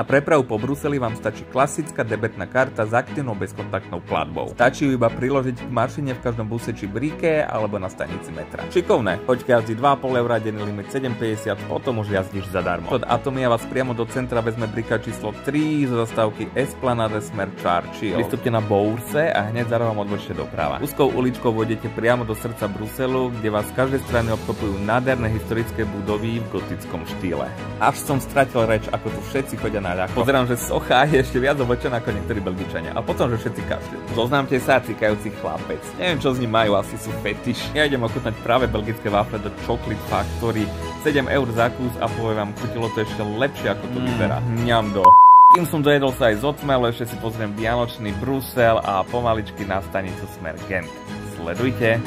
Na prepravu po Bruseli vám stačí klasická debetná karta s aktívnou bezkontaktnou platbou. Stačí ju iba priložiť k mašine v každom buse či bríke alebo na stanici metra. Šikovné, hoďka jazdí 2,5 €, denný limit 7,50, potom už jazdíš zadarmo. Od Atomia vás priamo do centra vezme bríka číslo 3 zo zastávky Esplanade smer Churchill. Vystúpte na Bourse a hneď za rohom odbočte doprava. Úzkou uličkou vôjdete priamo do srdca Bruselu, kde vás z každej strany obklopujú nádherné historické budovy v gotickom štýle. Až som stratil reč, ako tu všetci chodia na ľahko. Pozerám, že socha je ešte viac oblečená ako niektorí Belgičania. A potom, že všetci kašľú. Zoznámte sa, cikajúci chlapec. Neviem, čo z ním majú, asi sú fetiš. Ja idem ochutnať práve belgické wafle do Chocolate Factory. 7 € za kus a poviem vám, chutilo to ešte lepšie, ako to vyzerá. Mňam do. Kým som dojedol sa aj z Otmelu, ešte si pozriem vianočný Brusel a pomaličky na stanicu smer Gent. Sledujte.